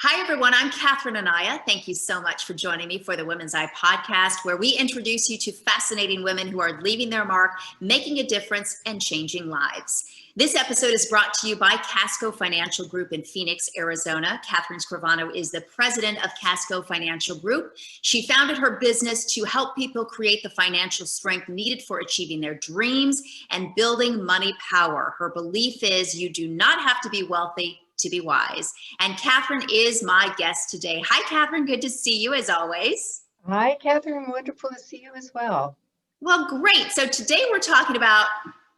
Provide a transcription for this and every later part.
Hi, everyone. I'm Catherine Anaya. Thank you so much for joining me for the Women's Eye podcast, where we introduce you to fascinating women who are leaving their mark, making a difference, and changing lives. This episode is brought to you by CASCO Financial Group in Phoenix, Arizona. Catherine Scrivano is the president of CASCO Financial Group. She founded her business to help people create the financial strength needed for achieving their dreams and building money power. Her belief is you do not have to be wealthy to be wise. And Catherine is my guest today. Hi, Catherine. Good to see you as always. Hi, Catherine. Wonderful to see you as well. Well, great. So today we're talking about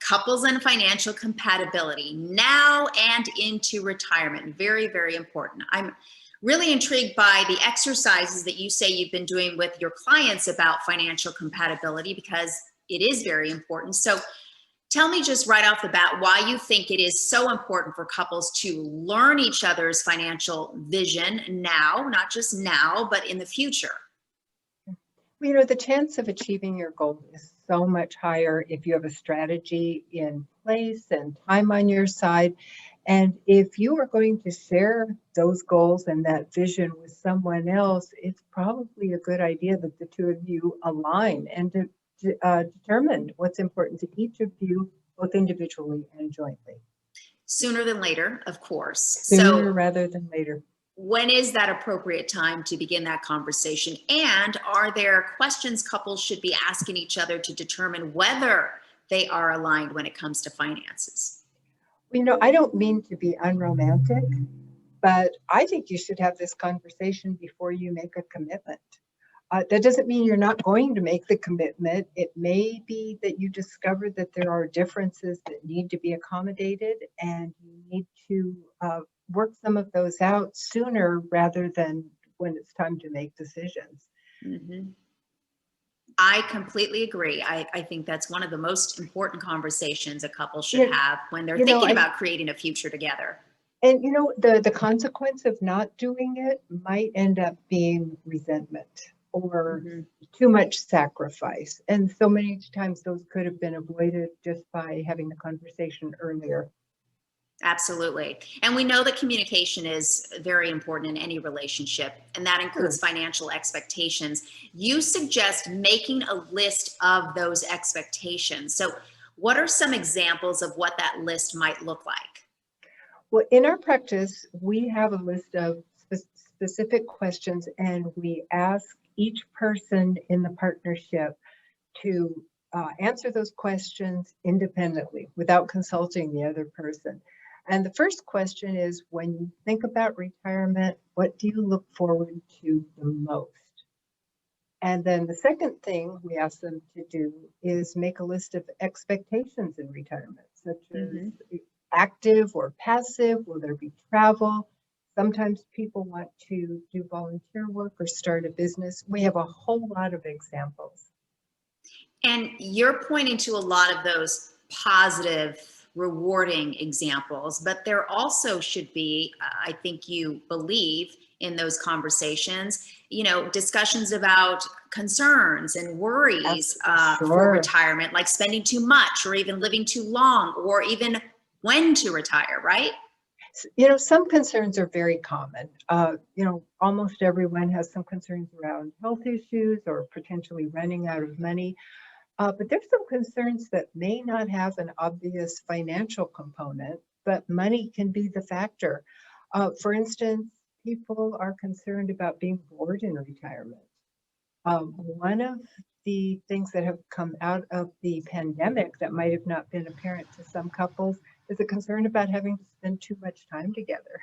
couples and financial compatibility now and into retirement. Very, very important. I'm really intrigued by the exercises that you say you've been doing with your clients about financial compatibility because it is very important. So tell me just right off the bat why you think it is so important for couples to learn each other's financial vision now, not just now, but in the future. You know, the chance of achieving your goal is so much higher if you have a strategy in place and time on your side. And if you are going to share those goals and that vision with someone else, it's probably a good idea that the two of you align and determine what's important to each of you, both individually and jointly. Sooner than later, of course. Sooner rather than later. When is that appropriate time to begin that conversation? And are there questions couples should be asking each other to determine whether they are aligned when it comes to finances? You know, I don't mean to be unromantic, but I think you should have this conversation before you make a commitment. That doesn't mean you're not going to make the commitment. It may be that you discover that there are differences that need to be accommodated and you need to work some of those out sooner rather than when it's time to make decisions. Mm-hmm. I completely agree. I think that's one of the most important conversations a couple should have when they're thinking about creating a future together. And, you know, the consequence of not doing it might end up being resentment or too much sacrifice. And so many times those could have been avoided just by having the conversation earlier. Absolutely. And we know that communication is very important in any relationship, and that includes financial expectations. You suggest making a list of those expectations. So what are some examples of what that list might look like? Well, in our practice, we have a list of specific questions, and we ask each person in the partnership to answer those questions independently without consulting the other person. And the first question is, when you think about retirement, what do you look forward to the most? And then the second thing we ask them to do is make a list of expectations in retirement, such as active or passive. Will there be travel? Sometimes people want to do volunteer work or start a business. We have a whole lot of examples. And you're pointing to a lot of those positive, rewarding examples, but there also should be, I think you believe in those conversations, you know, discussions about concerns and worries for retirement, like spending too much or even living too long or even when to retire, right? You know, some concerns are very common. You know, almost everyone has some concerns around health issues or potentially running out of money. But there's some concerns that may not have an obvious financial component, but money can be the factor. For instance, people are concerned about being bored in retirement. One of the things that have come out of the pandemic that might have not been apparent to some couples is a concern about having to spend too much time together.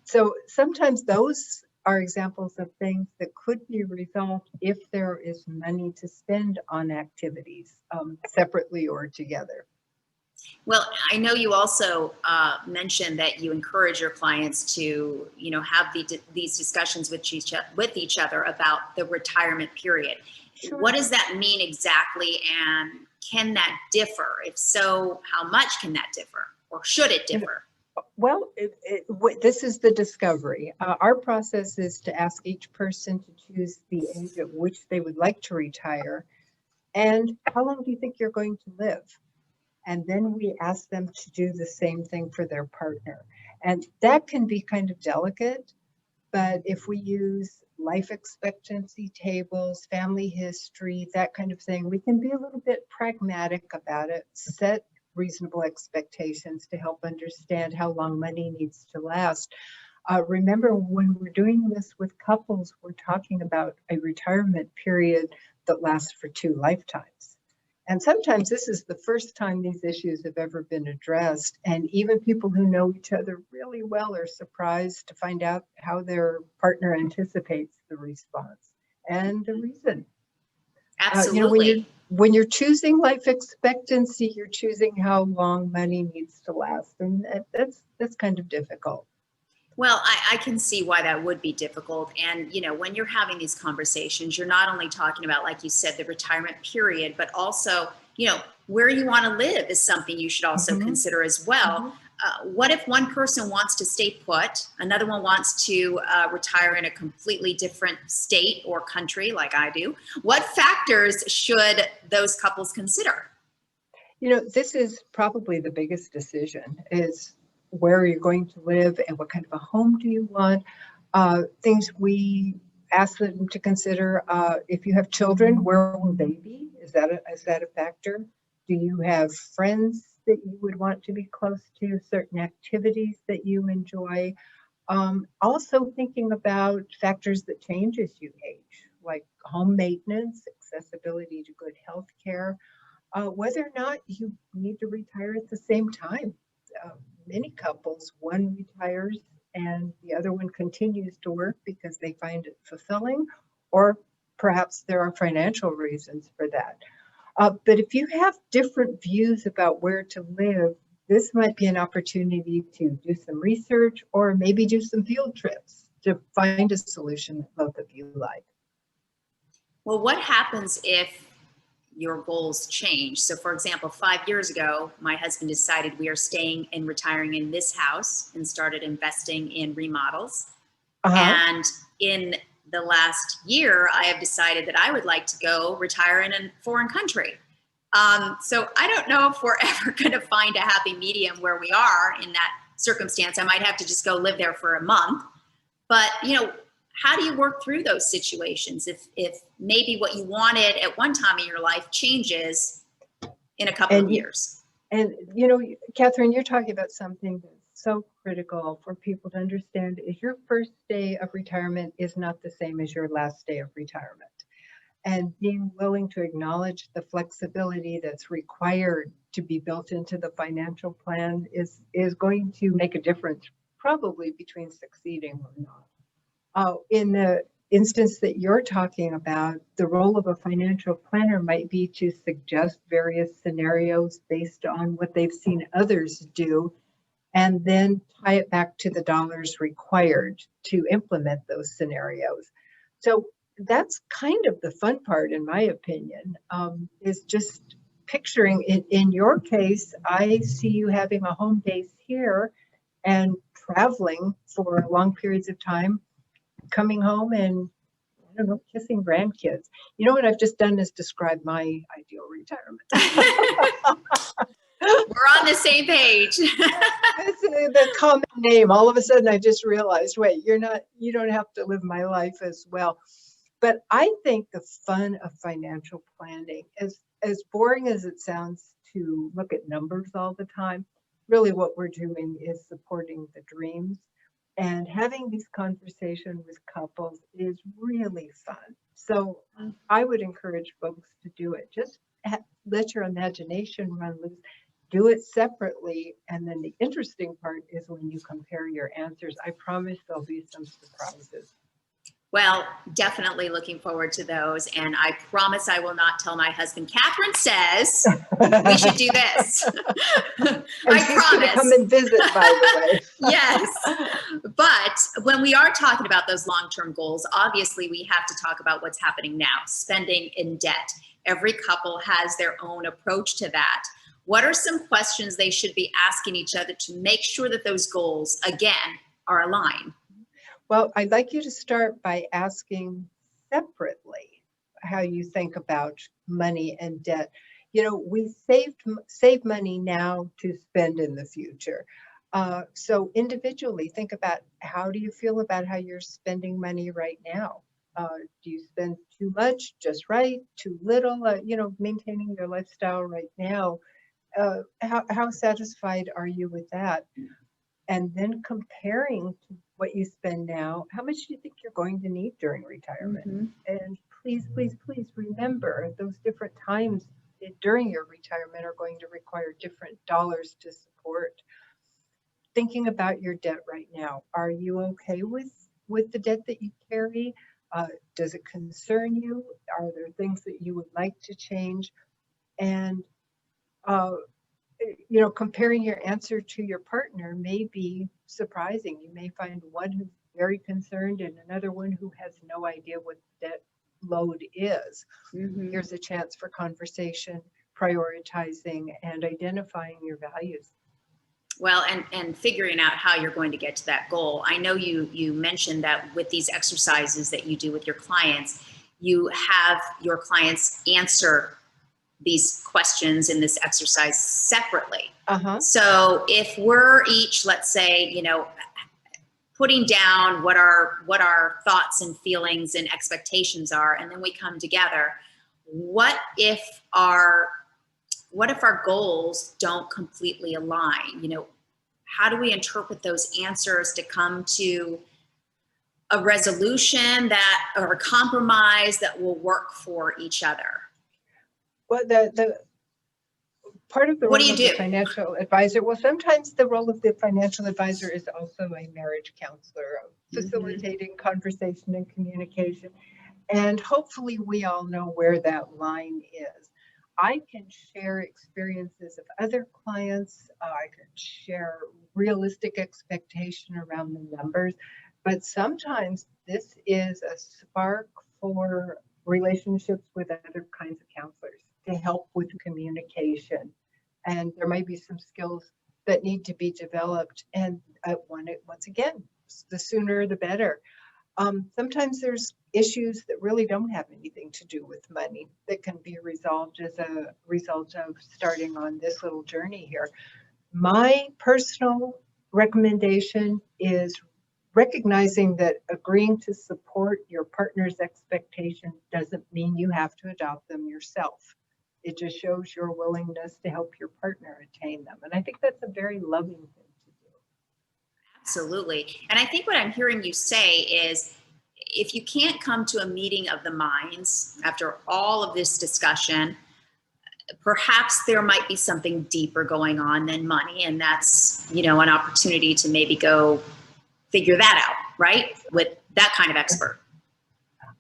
So sometimes those are examples of things that could be resolved if there is money to spend on activities separately or together. Well, I know you also mentioned that you encourage your clients to, you know, have these discussions with each other about the retirement period. Sure. What does that mean exactly, and can that differ? If so, how much can that differ, or should it differ? Well, this is the discovery. Our process is to ask each person to choose the age at which they would like to retire, and how long do you think you're going to live? And then we ask them to do the same thing for their partner. And that can be kind of delicate. But if we use life expectancy tables, family history, that kind of thing, we can be a little bit pragmatic about it, set reasonable expectations to help understand how long money needs to last. Remember, when we're doing this with couples, we're talking about a retirement period that lasts for 2 lifetimes. And sometimes this is the first time these issues have ever been addressed. And even people who know each other really well are surprised to find out how their partner anticipates the response and the reason. Absolutely. When you're choosing life expectancy, you're choosing how long money needs to last. And that's kind of difficult. Well, I can see why that would be difficult. And, when you're having these conversations, you're not only talking about, like you said, the retirement period, but also, where you want to live is something you should also consider as well. What if one person wants to stay put, another one wants to retire in a completely different state or country like I do? What factors should those couples consider? This is probably the biggest decision, is where you're going to live and what kind of a home do you want. Things we ask them to consider, if you have children, where will they be? Is that a factor? Do you have friends that you would want to be close to, certain activities that you enjoy? Also thinking about factors that change as you age, like home maintenance, accessibility to good health care, whether or not you need to retire at the same time. Many couples, one retires and the other one continues to work because they find it fulfilling, or perhaps there are financial reasons for that. But if you have different views about where to live, this might be an opportunity to do some research or maybe do some field trips to find a solution that both of you like. Well, what happens if your goals change? So, for example, 5 years ago, my husband decided we are staying and retiring in this house and started investing in remodels. And in the last year, I have decided that I would like to go retire in a foreign country. So I don't know if we're ever going to find a happy medium where we are in that circumstance. I might have to just go live there for a month. But, how do you work through those situations if maybe what you wanted at one time in your life changes in a couple of years? And, Catherine, you're talking about something that's so critical for people to understand is your first day of retirement is not the same as your last day of retirement. And being willing to acknowledge the flexibility that's required to be built into the financial plan is going to make a difference, probably between succeeding or not. In the instance that you're talking about, the role of a financial planner might be to suggest various scenarios based on what they've seen others do, and then tie it back to the dollars required to implement those scenarios. So that's kind of the fun part, in my opinion, is just picturing it. In your case, I see you having a home base here and traveling for long periods of time, coming home and, I don't know, kissing grandkids. What I've just done is describe my ideal retirement. We're on the same page. It's the common name. All of a sudden I just realized, wait, you don't have to live my life as well. But I think the fun of financial planning, as boring as it sounds to look at numbers all the time, really what we're doing is supporting the dreams. And having these conversations with couples is really fun. So I would encourage folks to do it. Just let your imagination run loose. Do it separately. And then the interesting part is when you compare your answers. I promise there'll be some surprises. Well, definitely looking forward to those. And I promise I will not tell my husband, Catherine says we should do this. I promise. Come and visit, by the way. Yes. But when we are talking about those long-term goals, obviously we have to talk about what's happening now, spending in debt. Every couple has their own approach to that. What are some questions they should be asking each other to make sure that those goals, again, are aligned? Well, I'd like you to start by asking separately how you think about money and debt. We save money now to spend in the future. So individually, think about, how do you feel about how you're spending money right now? Do you spend too much, just right, too little? Maintaining your lifestyle right now. How satisfied are you with that? And then comparing to what you spend now, how much do you think you're going to need during retirement? Mm-hmm. And please, please, please remember, those different times during your retirement are going to require different dollars to support. Thinking about your debt right now, are you okay with the debt that you carry? Does it concern you? Are there things that you would like to change? And uh, comparing your answer to your partner may be surprising. You may find one who's very concerned and another one who has no idea what debt load is. Mm-hmm. Here's a chance for conversation, prioritizing, and identifying your values. Well, and figuring out how you're going to get to that goal. I know you mentioned that with these exercises that you do with your clients, you have your clients answer these questions in this exercise separately. So if we're each, let's say, putting down what our thoughts and feelings and expectations are, and then we come together, what if our goals don't completely align? How do we interpret those answers to come to a resolution or a compromise that will work for each other? Well, the part of the role of the financial advisor, well, sometimes the role of the financial advisor is also a marriage counselor, facilitating conversation and communication. And hopefully we all know where that line is. I can share experiences of other clients. I can share realistic expectation around the numbers, but sometimes this is a spark for relationships with other kinds of counselors to help with communication. And there might be some skills that need to be developed. And once again, the sooner the better. Sometimes there's issues that really don't have anything to do with money that can be resolved as a result of starting on this little journey here. My personal recommendation is recognizing that agreeing to support your partner's expectations doesn't mean you have to adopt them yourself. It just shows your willingness to help your partner attain them. And I think that's a very loving thing to do. Absolutely. And I think what I'm hearing you say is, if you can't come to a meeting of the minds after all of this discussion, perhaps there might be something deeper going on than money. And that's, an opportunity to maybe go figure that out, right? With that kind of expert.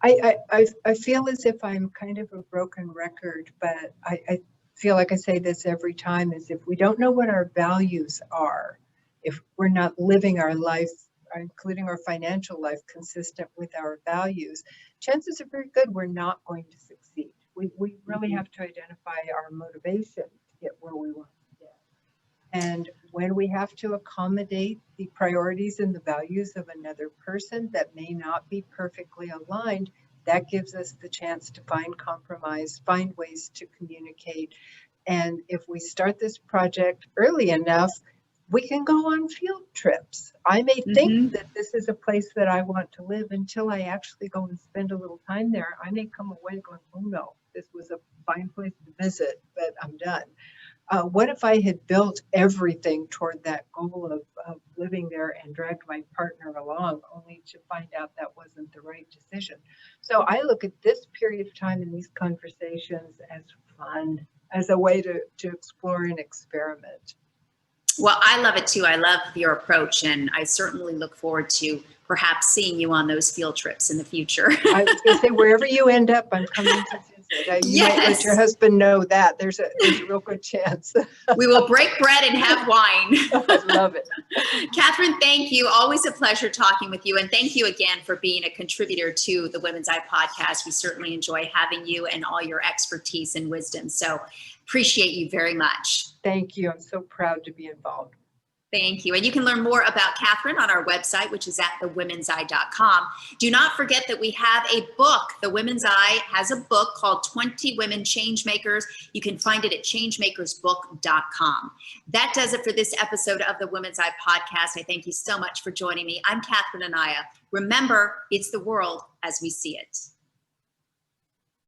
I feel as if I'm kind of a broken record, but I feel like I say this every time, is if we don't know what our values are, if we're not living our life, including our financial life, consistent with our values, chances are very good we're not going to succeed. We really have to identify our motivation to get where we want to get. And when we have to accommodate the priorities and the values of another person that may not be perfectly aligned, that gives us the chance to find compromise, find ways to communicate. And if we start this project early enough, we can go on field trips. I may think that this is a place that I want to live until I actually go and spend a little time there. I may come away going, oh no, this was a fine place to visit, but I'm done. What if I had built everything toward that goal of living there and dragged my partner along, only to find out that wasn't the right decision? So I look at this period of time in these conversations as fun, as a way to explore and experiment. Well, I love it too. I love your approach, and I certainly look forward to perhaps seeing you on those field trips in the future. I was going to say, wherever you end up, I'm coming to visit. You might let your husband know that. There's a real good chance. We will break bread and have wine. I love it. Catherine, thank you. Always a pleasure talking with you. And thank you again for being a contributor to the Women's Eye podcast. We certainly enjoy having you and all your expertise and wisdom. So appreciate you very much. Thank you. I'm so proud to be involved. Thank you. And you can learn more about Catherine on our website, which is at thewomenseye.com. Do not forget that we have a book. The Women's Eye has a book called 20 Women Changemakers. You can find it at changemakersbook.com. That does it for this episode of the Women's Eye podcast. I thank you so much for joining me. I'm Catherine Anaya. Remember, it's the world as we see it.